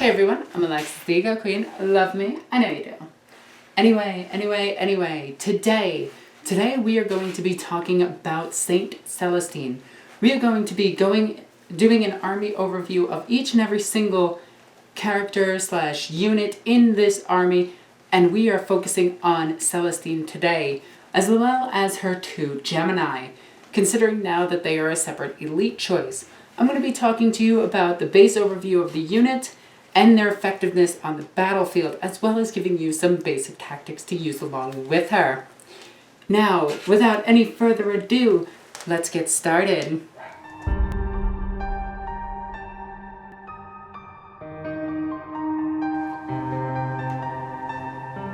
Hey everyone, I'm Alexis the Ego Queen. Love me? I know you do. Anyway, today we are going to be talking about Saint Celestine. We are going to be doing an army overview of each and every single character / unit in this army, and we are focusing on Celestine today, as well as her two Gemini, considering now that they are a separate elite choice. I'm going to be talking to you about the base overview of the unit and their effectiveness on the battlefield, as well as giving you some basic tactics to use along with her. Now, without any further ado, let's get started.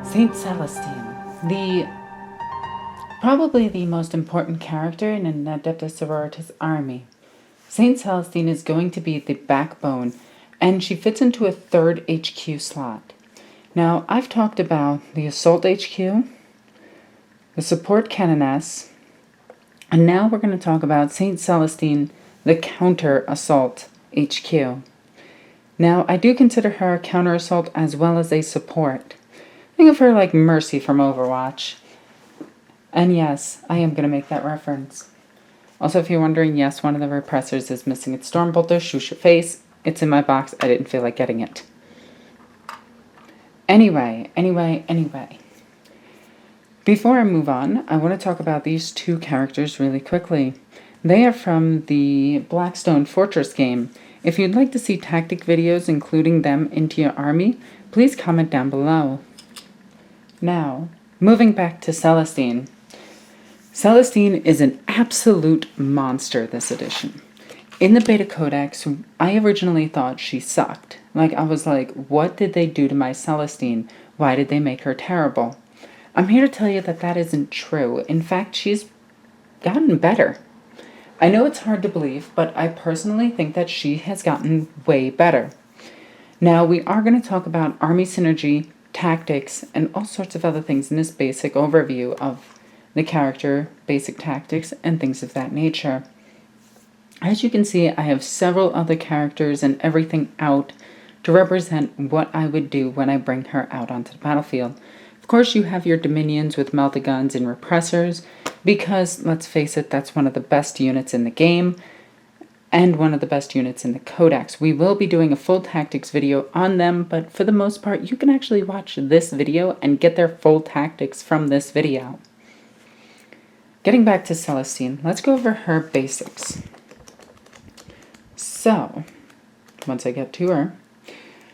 Saint Celestine, probably the most important character in an Adeptus Sororitas army. Saint Celestine is going to be the backbone, and she fits into a third HQ slot. Now, I've talked about the Assault HQ, the Support Canoness, and now we're going to talk about Saint Celestine, the Counter Assault HQ. Now, I do consider her a Counter Assault as well as a support. Think of her like Mercy from Overwatch. And yes, I am going to make that reference. Also, if you're wondering, yes, one of the repressors is missing its Stormbolter. Shoosh your face. It's in my box. I didn't feel like getting it. Anyway. Before I move on, I want to talk about these two characters really quickly. They are from the Blackstone Fortress game. If you'd like to see tactic videos including them into your army, please comment down below. Now, moving back to Celestine. Celestine is an absolute monster this edition. In the beta codex, I originally thought she sucked. I was like, what did they do to my Celestine? Why did they make her terrible? I'm here to tell you that that isn't true. In fact, she's gotten better. I know it's hard to believe, but I personally think that she has gotten way better. Now, we are going to talk about army synergy, tactics, and all sorts of other things in this basic overview of the character, basic tactics, and things of that nature. As you can see, I have several other characters and everything out to represent what I would do when I bring her out onto the battlefield. Of course, you have your Dominions with Meltaguns and Repressors, because, let's face it, that's one of the best units in the game, and one of the best units in the Codex. We will be doing a full tactics video on them, but for the most part, you can actually watch this video and get their full tactics from this video. Getting back to Celestine, let's go over her basics. So, once I get to her,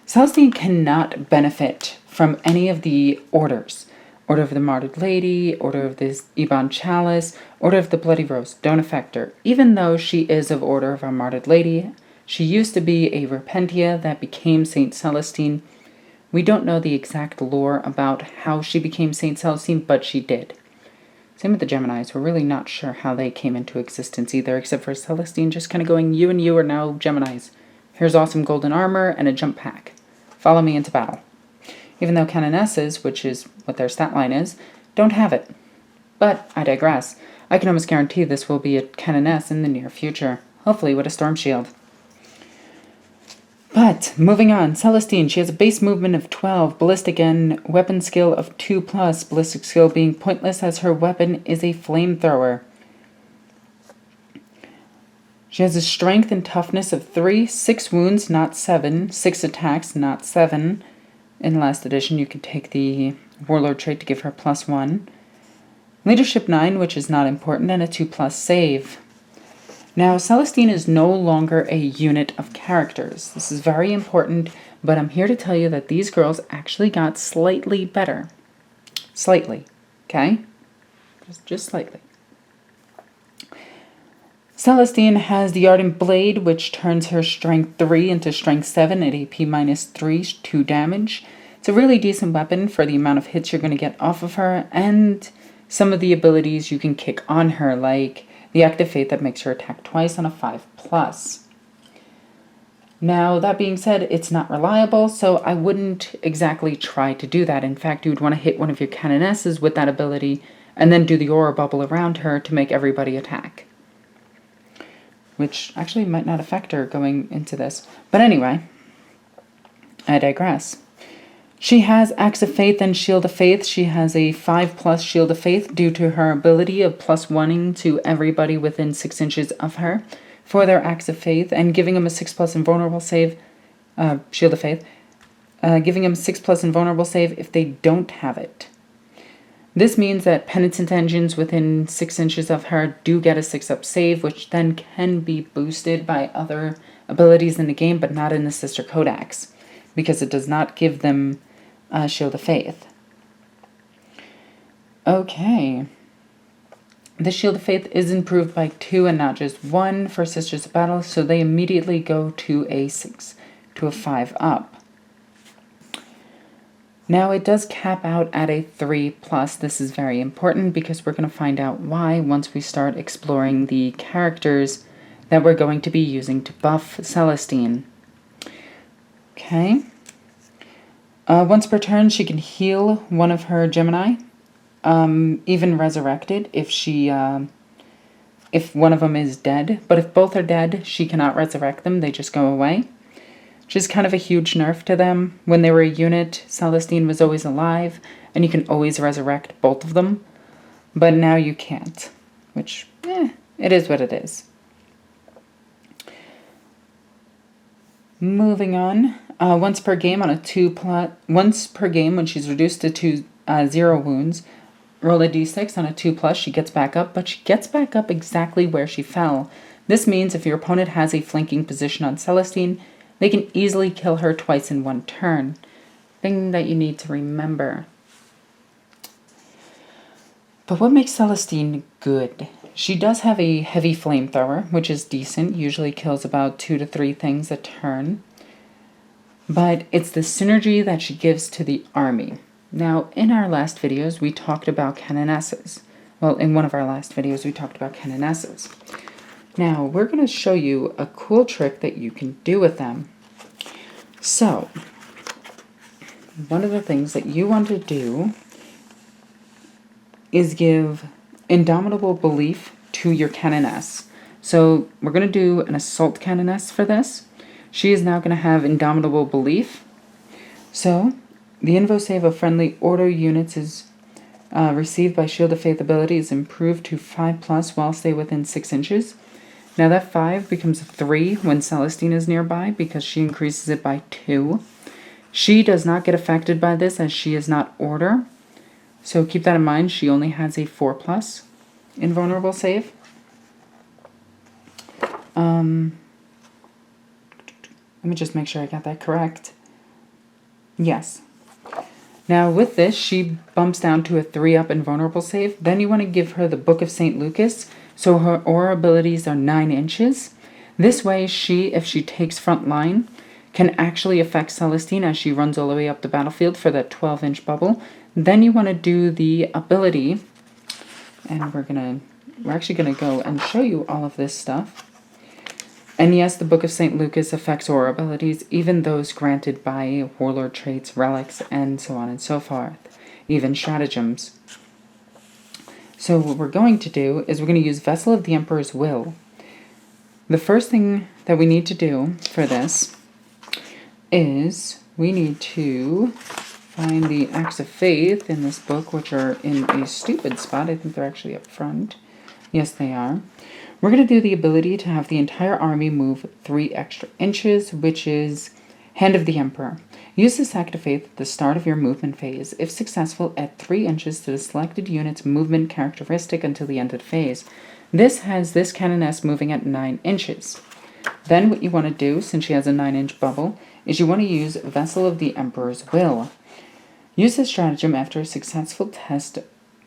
Celestine cannot benefit from any of the orders. Order of the Martyred Lady, Order of the Ebon Chalice, Order of the Bloody Rose don't affect her. Even though she is of Order of our Martyred Lady, she used to be a Repentia that became Saint Celestine. We don't know the exact lore about how she became Saint Celestine, but she did. Same with the Geminis. We're really not sure how they came into existence either, except for Celestine just kind of going, you and you are now Geminis. Here's awesome golden armor and a jump pack. Follow me into battle. Even though Canonesses, which is what their stat line is, don't have it. But I digress. I can almost guarantee this will be a Canoness in the near future, hopefully with a storm shield. But, moving on, Celestine, she has a base movement of 12, ballistic and weapon skill of 2+, ballistic skill being pointless as her weapon is a flamethrower. She has a strength and toughness of 3, 6 wounds, not 7, 6 attacks, not 7. In last edition, you could take the Warlord trait to give her +1. Leadership 9, which is not important, and a 2+ save. Now, Celestine is no longer a unit of characters. This is very important, but I'm here to tell you that these girls actually got slightly better. Slightly, okay? Just slightly. Celestine has the Ardent Blade, which turns her Strength 3 into Strength 7 at AP -3, 2 damage. It's a really decent weapon for the amount of hits you're going to get off of her, and some of the abilities you can kick on her, like the Active Faith that makes her attack twice on a 5+. Now, that being said, it's not reliable, so I wouldn't exactly try to do that. In fact, you would want to hit one of your Canonesses with that ability, and then do the Aura Bubble around her to make everybody attack. Which actually might not affect her going into this. But anyway, I digress. She has Axe of Faith and Shield of Faith. She has a 5+ Shield of Faith due to her ability of +1ing to everybody within 6 inches of her for their Axe of Faith and giving them a 6+ invulnerable save, Shield of Faith, giving them 6+ invulnerable save if they don't have it. This means that penitent engines within 6 inches of her do get a 6+ save, which then can be boosted by other abilities in the game, but not in the Sister Codex, because it does not give them Shield of Faith. Okay. The Shield of Faith is improved by 2 and not just 1 for Sisters of Battle, so they immediately go to a 6, to a 5 up. Now it does cap out at a 3+. This is very important because we're going to find out why once we start exploring the characters that we're going to be using to buff Celestine. Okay. Once per turn, she can heal one of her Gemini, even resurrected if one of them is dead. But if both are dead, she cannot resurrect them. They just go away. Which is kind of a huge nerf to them. When they were a unit, Celestine was always alive, and you can always resurrect both of them. But now you can't, which, it is what it is. Moving on, once per game on a once per game when she's reduced to 0 wounds, roll a d6 on a 2+, she gets back up, but she gets back up exactly where she fell. This means if your opponent has a flanking position on Celestine, they can easily kill her twice in 1 turn. Thing that you need to remember. But what makes Celestine good? She does have a heavy flamethrower, which is decent, usually kills about 2 to 3 things a turn. But it's the synergy that she gives to the army. Now, in our last videos, we talked about canonesses. Well, in one of our last videos, we talked about canonesses. Now, we're going to show you a cool trick that you can do with them. So, one of the things that you want to do is give Indomitable Belief to your Canoness. So, we're going to do an Assault Canoness for this. She is now going to have Indomitable Belief. So, the Invo save of friendly Order units is received by Shield of Faith ability is improved to 5+ while stay within 6 inches. Now that 5 becomes a 3 when Celestine is nearby because she increases it by 2. She does not get affected by this as she is not Order. So keep that in mind. She only has a 4+ invulnerable save. Let me just make sure I got that correct. Yes. Now with this, she bumps down to a 3+ invulnerable save. Then you want to give her the Book of St. Lucas. So her aura abilities are 9 inches. This way, if she takes front line, can actually affect Celestine as she runs all the way up the battlefield for that 12-inch bubble. Then you want to do the ability, and we're actually gonna go and show you all of this stuff. And yes, the Book of St. Lucas affects aura abilities, even those granted by warlord traits, relics, and so on and so forth, even stratagems. So what we're going to do is we're going to use Vessel of the Emperor's Will. The first thing that we need to do for this is we need to find the Acts of Faith in this book, which are in a stupid spot. I think they're actually up front. Yes, they are. We're going to do the ability to have the entire army move 3 extra inches, which is Hand of the Emperor. Use this Act of Faith at the start of your movement phase. If successful, add 3 inches to the selected unit's movement characteristic until the end of the phase. This has this Canoness moving at 9 inches. Then what you want to do, since she has a 9-inch bubble, is you want to use Vessel of the Emperor's Will. Use this stratagem after a successful test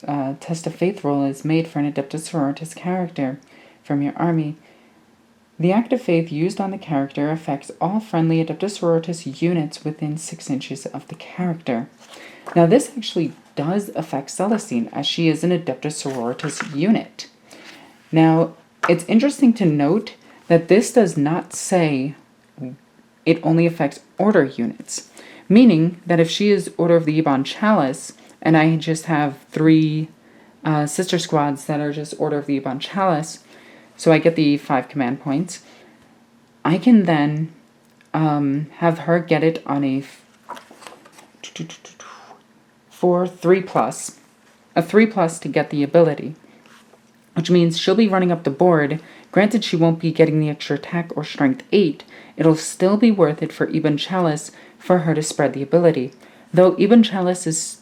of faith roll is made for an Adeptus Sororitas character from your army. The Act of Faith used on the character affects all friendly Adeptus Sororitas units within 6 inches of the character. Now this actually does affect Celestine, as she is an Adeptus Sororitas unit. Now, it's interesting to note that this does not say it only affects Order units, meaning that if she is Order of the Ebon Chalice, and I just have 3 sister squads that are just Order of the Ebon Chalice, so I get the 5 command points, I can then have her get it on a for 3+, a 3+ to get the ability, which means she'll be running up the board. Granted, she won't be getting the extra attack or strength 8. It'll still be worth it for Ebon Chalice for her to spread the ability. Though Ebon Chalice,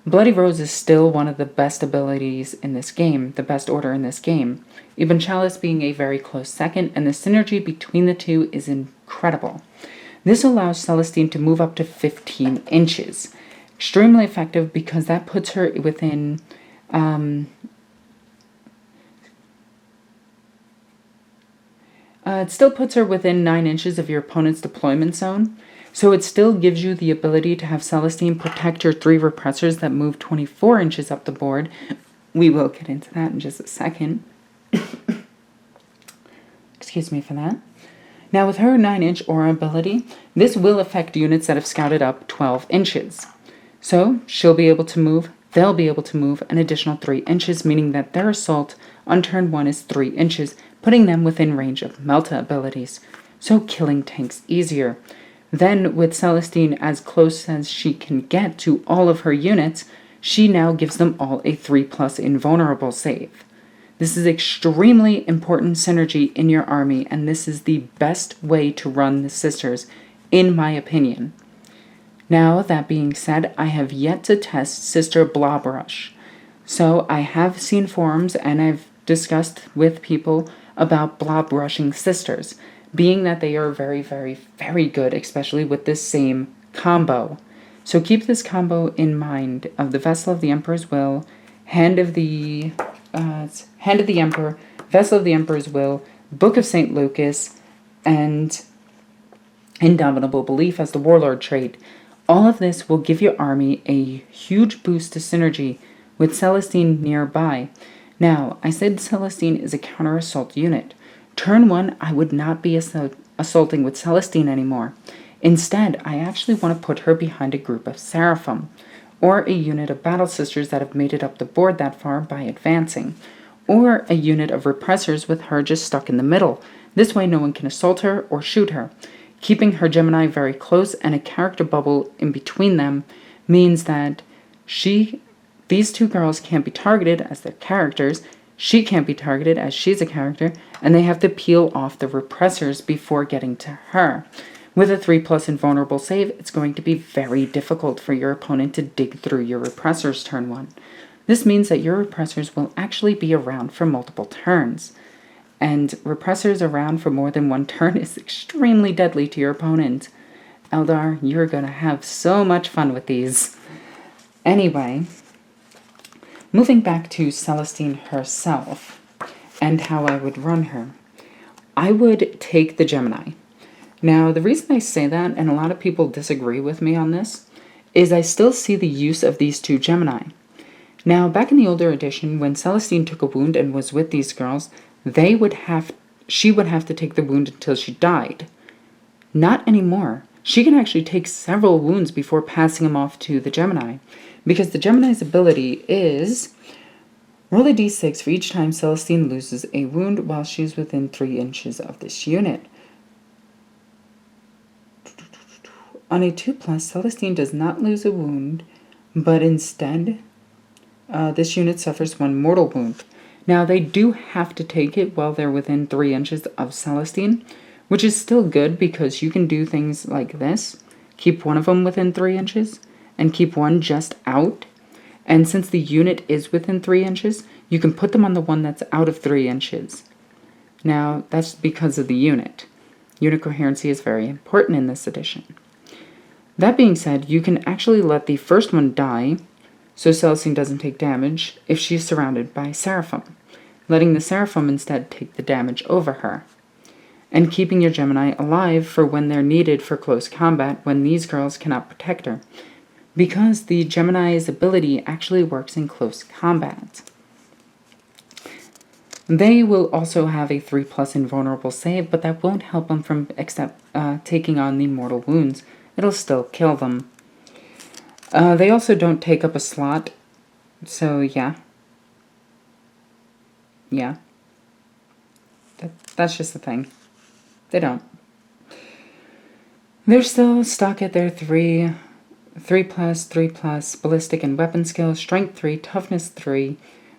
Bloody Rose is still one of the best abilities in this game, the best order in this game. Ebon Chalice being a very close second, and the synergy between the two is incredible. This allows Celestine to move up to 15 inches. Extremely effective because that puts her within... it still puts her within 9 inches of your opponent's deployment zone, so it still gives you the ability to have Celestine protect your 3 repressors that move 24 inches up the board. We will get into that in just a second. Excuse me for that. Now with her 9-inch aura ability, this will affect units that have scouted up 12 inches. So she'll be able to move, they'll be able to move an additional 3 inches, meaning that their assault on turn 1 is 3 inches, putting them within range of Melta abilities, so killing tanks easier. Then, with Celestine as close as she can get to all of her units, she now gives them all a 3+ invulnerable save. This is extremely important synergy in your army, and this is the best way to run the sisters, in my opinion. Now, that being said, I have yet to test Sister Blob Rush. So, I have seen forums and I've discussed with people about blob rushing sisters, being that they are very, very, very good, especially with this same combo. So keep this combo in mind of the Vessel of the Emperor's Will, Hand of the Emperor, Vessel of the Emperor's Will, Book of St. Lucas, and Indomitable Belief as the Warlord trait. All of this will give your army a huge boost to synergy with Celestine nearby. Now, I said Celestine is a counter-assault unit. Turn 1, I would not be assaulting with Celestine anymore. Instead, I actually want to put her behind a group of Seraphim, or a unit of Battle Sisters that have made it up the board that far by advancing, or a unit of Repressors with her just stuck in the middle. This way no one can assault her or shoot her. Keeping her Gemini very close and a character bubble in between them means that these two girls can't be targeted as their characters, she can't be targeted as she's a character, and they have to peel off the repressors before getting to her. With a 3+ invulnerable save, it's going to be very difficult for your opponent to dig through your repressors turn 1. This means that your repressors will actually be around for multiple turns. And repressors around for more than one turn is extremely deadly to your opponent. Eldar, you're going to have so much fun with these. Anyway, moving back to Celestine herself and how I would run her, I would take the Gemini. Now, the reason I say that, and a lot of people disagree with me on this, is I still see the use of these two Gemini. Now, back in the older edition, when Celestine took a wound and was with these girls, she would have to take the wound until she died. Not anymore. She can actually take several wounds before passing them off to the Gemini, because the Gemini's ability is roll a d6 for each time Celestine loses a wound while she's within 3 inches of this unit. On a 2+, Celestine does not lose a wound, but instead, this unit suffers 1 mortal wound. Now, they do have to take it while they're within 3 inches of Celestine, which is still good because you can do things like this. Keep one of them within 3 inches, and keep one just out. And since the unit is within 3 inches, you can put them on the one that's out of 3 inches. Now, that's because of the unit. Unit coherency is very important in this edition. That being said, you can actually let the first one die, so Celestine doesn't take damage, if she's surrounded by Seraphim, letting the Seraphim instead take the damage over her, and keeping your Gemini alive for when they're needed for close combat when these girls cannot protect her, because the Gemini's ability actually works in close combat. They will also have a 3+ invulnerable save, but that won't help them from taking on the mortal wounds. It'll still kill them. They also don't take up a slot, so yeah. Yeah. That's just the thing. They don't. They're still stuck at their 3+, 3+, ballistic and weapon skills, strength 3, toughness 3,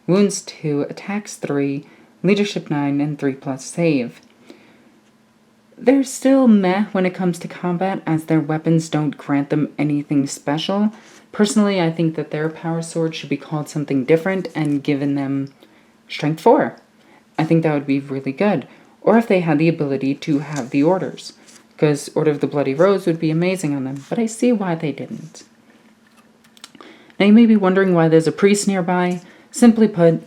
wounds 2, attacks 3, leadership 9, and 3+ save. They're still meh when it comes to combat, as their weapons don't grant them anything special. Personally, I think that their power sword should be called something different and given them strength 4. I think that would be really good. Or if they had the ability to have the orders, because Order of the Bloody Rose would be amazing on them, but I see why they didn't. Now you may be wondering why there's a priest nearby. Simply put,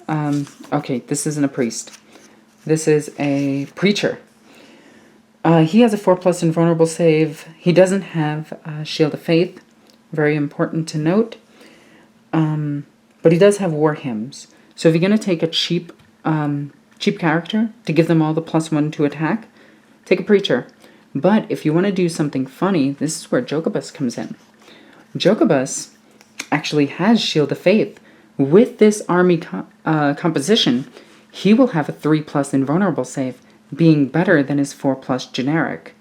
okay, this isn't a priest. This is a preacher. He has a 4+ invulnerable save. He doesn't have Shield of Faith. Very important to note. But he does have war hymns. So if you're going to take a cheap character to give them all the +1 to attack, take a preacher. But if you want to do something funny, this is where Jokobus comes in. Jokobus actually has Shield of Faith. With this army composition, he will have a 3+ invulnerable save, being better than his 4+ generic.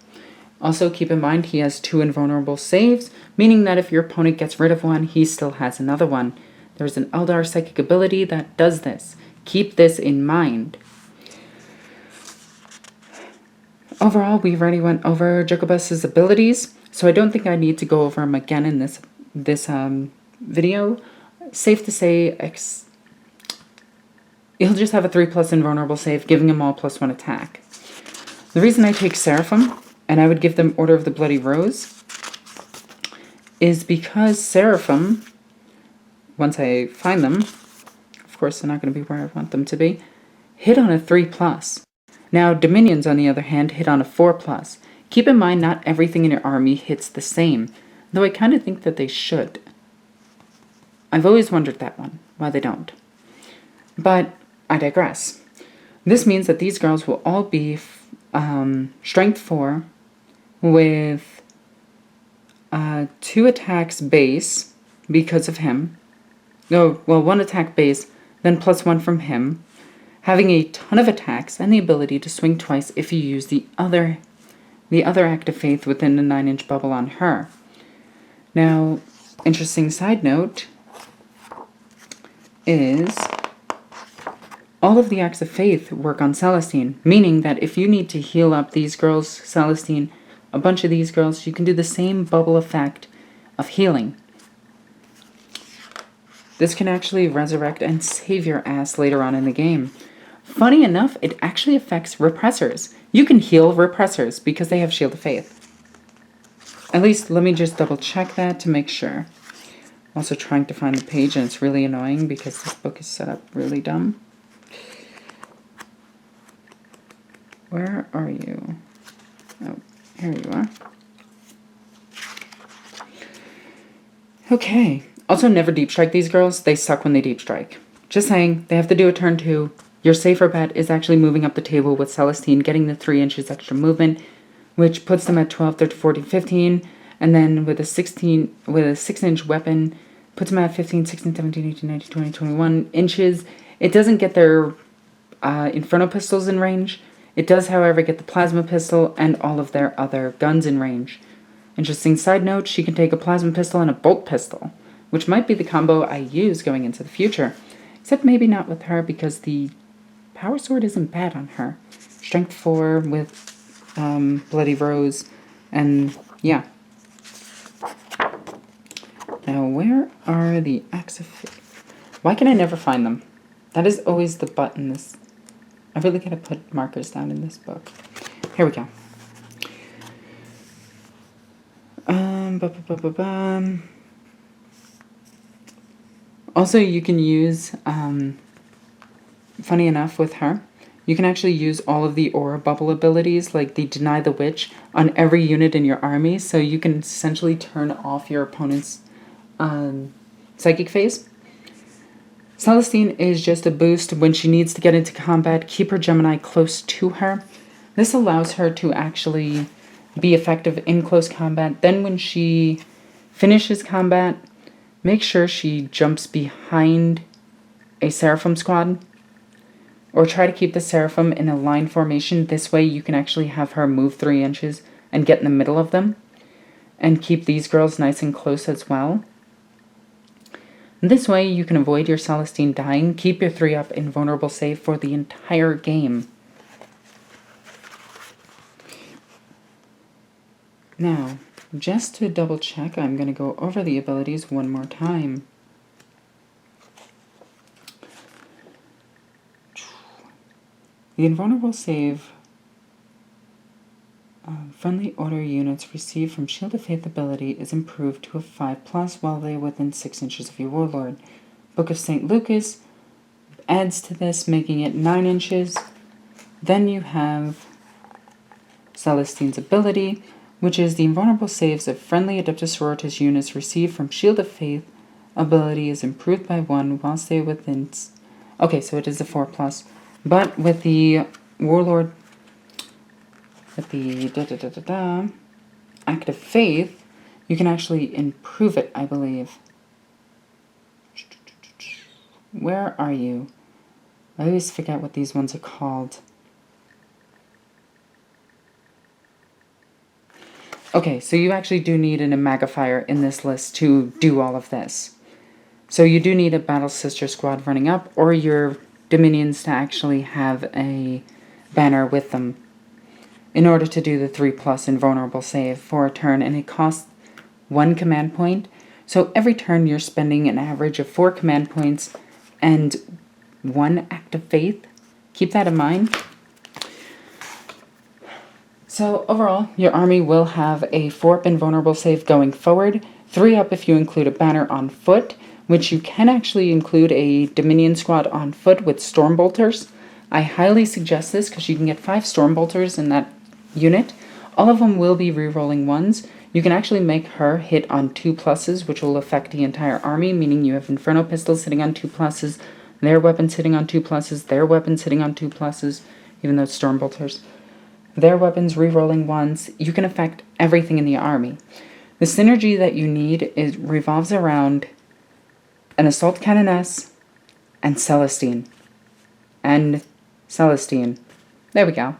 Also keep in mind he has 2 invulnerable saves, meaning that if your opponent gets rid of one, he still has another one. There's an Eldar psychic ability that does this. Keep this in mind. Overall, we've already went over Jokobus's abilities, so I don't think I need to go over them again in this video. Safe to say, he'll just have a 3+ invulnerable save, giving him all +1 attack. The reason I take Seraphim, and I would give them Order of the Bloody Rose, is because Seraphim, once I find them, of course they're not going to be where I want them to be, hit on a 3+. Now, Dominions, on the other hand, hit on a 4+. Keep in mind, not everything in your army hits the same, though I kind of think that they should. I've always wondered that one, why they don't. But I digress. This means that these girls will all be strength 4 with 2 attacks base because of him. No, well, 1 attack base, then +1 from him, having a ton of attacks and the ability to swing twice if you use the other act of faith within the 9-inch bubble on her. Now, interesting side note is all of the acts of faith work on Celestine, meaning that if you need to heal up these girls, Celestine, a bunch of these girls, you can do the same bubble effect of healing. This can actually resurrect and save your ass later on in the game. Funny enough, it actually affects repressors. You can heal repressors because they have Shield of Faith. At least, let me just double check that to make sure. I'm also trying to find the page, and it's really annoying because this book is set up really dumb. Where are you? Oh, here you are. Okay. Also, never deep strike these girls. They suck when they deep strike. Just saying, they have to do a turn 2. Your safer bet is actually moving up the table with Celestine, getting the 3 inches extra movement, which puts them at 12, 13, 14, 15, and then with a 6-inch weapon, puts them at 15, 16, 17, 18, 19, 20, 21 inches. It doesn't get their Inferno pistols in range. It does, however, get the plasma pistol and all of their other guns in range. Interesting side note, she can take a plasma pistol and a bolt pistol, which might be the combo I use going into the future. Except maybe not with her, because the power sword isn't bad on her. Strength 4 with Bloody Rose, and yeah. Now, where are the acts of faith? Why can I never find them? That is always the butt in this. I really gotta put markers down in this book. Here we go. Also, you can use, funny enough with her, you can actually use all of the aura bubble abilities, like the Deny the Witch, on every unit in your army, so you can essentially turn off your opponent's psychic phase. Celestine is just a boost when she needs to get into combat. Keep her Gemini close to her. This allows her to actually be effective in close combat. Then when she finishes combat, make sure she jumps behind a Seraphim squad, or try to keep the Seraphim in a line formation. This way you can actually have her move 3 inches and get in the middle of them and keep these girls nice and close as well. This way you can avoid your Celestine dying, keep your 3-up invulnerable save for the entire game. Now, just to double check, I'm going to go over the abilities one more time. The invulnerable save friendly order units received from Shield of Faith ability is improved to a 5+ while they are within 6 inches of your warlord. Book of St. Lucas adds to this, making it 9 inches. Then you have Celestine's ability, which is the invulnerable saves of friendly Adeptus Sororitas units received from Shield of Faith ability is improved by 1 whilst they are within... Okay, so it is a 4+. But with the warlord... With the Act of Faith, you can actually improve it, I believe. Where are you? I always forget what these ones are called. Okay, so you actually do need an Imagifier in this list to do all of this. So you do need a Battle Sister squad running up, or your Dominions to actually have a banner with them in order to do the 3+ invulnerable save for a turn, and it costs 1 command point. So every turn you're spending an average of 4 command points and 1 Act of Faith. Keep that in mind. So overall, your army will have a 4-up invulnerable save going forward, 3-up if you include a banner on foot, which you can actually include a Dominion squad on foot with Stormbolters. I highly suggest this because you can get 5 Stormbolters in that unit. All of them will be rerolling 1s. You can actually make her hit on 2+, which will affect the entire army, meaning you have Inferno Pistols sitting on 2+, their weapons sitting on 2+, their weapons sitting on 2+, even though it's Stormbolters. Their weapons rerolling 1s. You can affect everything in the army. The synergy that you need revolves around an Assault Cannoness and Celestine. And Celestine. There we go.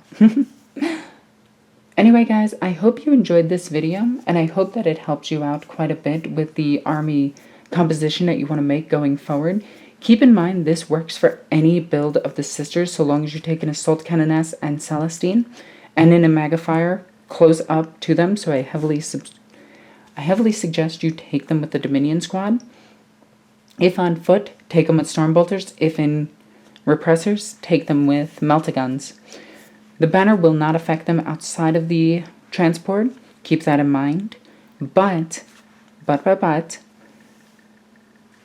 Anyway, guys, I hope you enjoyed this video, and I hope that it helped you out quite a bit with the army composition that you want to make going forward. Keep in mind, this works for any build of the sisters, so long as you take an Assault Cannoness and Celestine, and an Imagifier close up to them, so I heavily suggest you take them with the Dominion squad. If on foot, take them with Stormbolters. If in Repressors, take them with Meltaguns. The banner will not affect them outside of the transport. Keep that in mind. But, the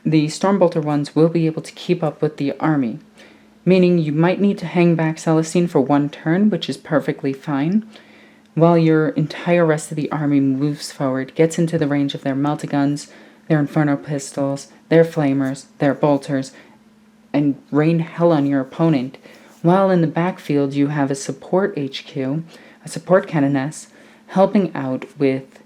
Stormbolter ones will be able to keep up with the army. Meaning you might need to hang back Celestine for 1 turn, which is perfectly fine, while your entire rest of the army moves forward, gets into the range of their Meltaguns, their Inferno Pistols, their Flamers, their Bolters, and rain hell on your opponent. While in the backfield you have a support HQ, a support Cannoness, helping out with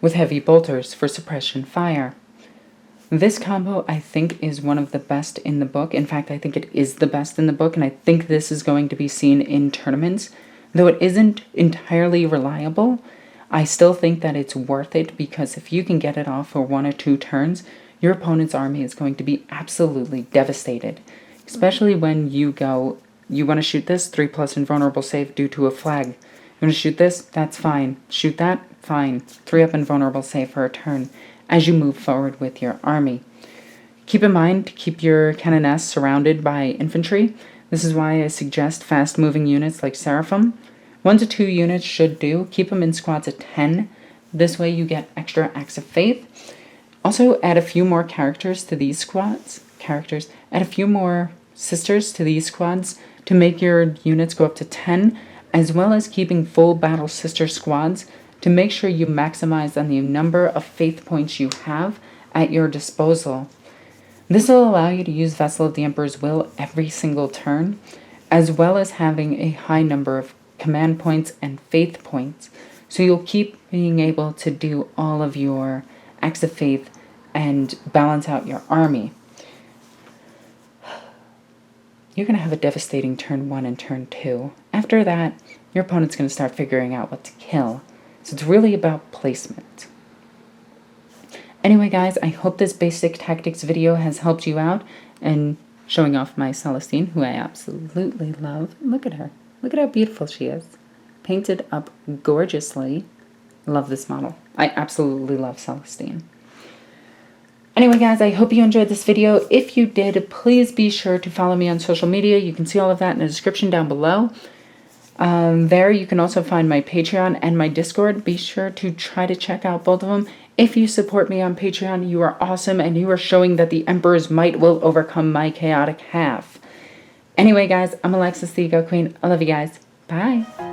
heavy bolters for suppression fire. This combo, I think, is one of the best in the book. In fact, I think it is the best in the book, and I think this is going to be seen in tournaments. Though it isn't entirely reliable, I still think that it's worth it, because if you can get it off for 1 or 2 turns, your opponent's army is going to be absolutely devastated. Especially when you go, you want to shoot this, 3+ invulnerable save due to a flag. You want to shoot this? That's fine. Shoot that? Fine. 3-up invulnerable save for a turn as you move forward with your army. Keep in mind to keep your Cannoness surrounded by infantry. This is why I suggest fast-moving units like Seraphim. 1 to 2 units should do. Keep them in squads of 10. This way you get extra Acts of Faith. Also, add a few more characters to these squads. Add a few more sisters to these squads to make your units go up to 10, as well as keeping full battle sister squads to make sure you maximize on the number of faith points you have at your disposal. This will allow you to use Vessel of the Emperor's Will every single turn, as well as having a high number of command points and faith points, so you'll keep being able to do all of your Acts of Faith and balance out your army. you're going to have a devastating turn 1 and turn 2. After that, your opponent's going to start figuring out what to kill. So it's really about placement. Anyway, guys, I hope this basic tactics video has helped you out and showing off my Celestine, who I absolutely love. Look at her. Look at how beautiful she is. Painted up gorgeously. Love this model. I absolutely love Celestine. Anyway, guys, I hope you enjoyed this video. If you did, please be sure to follow me on social media. You can see all of that in the description down below. There you can also find my Patreon and my Discord. Be sure to try to check out both of them. If you support me on Patreon, you are awesome, and you are showing that the Emperor's might will overcome my chaotic half. Anyway, guys, I'm Alexis the Ego Queen. I love you guys. Bye.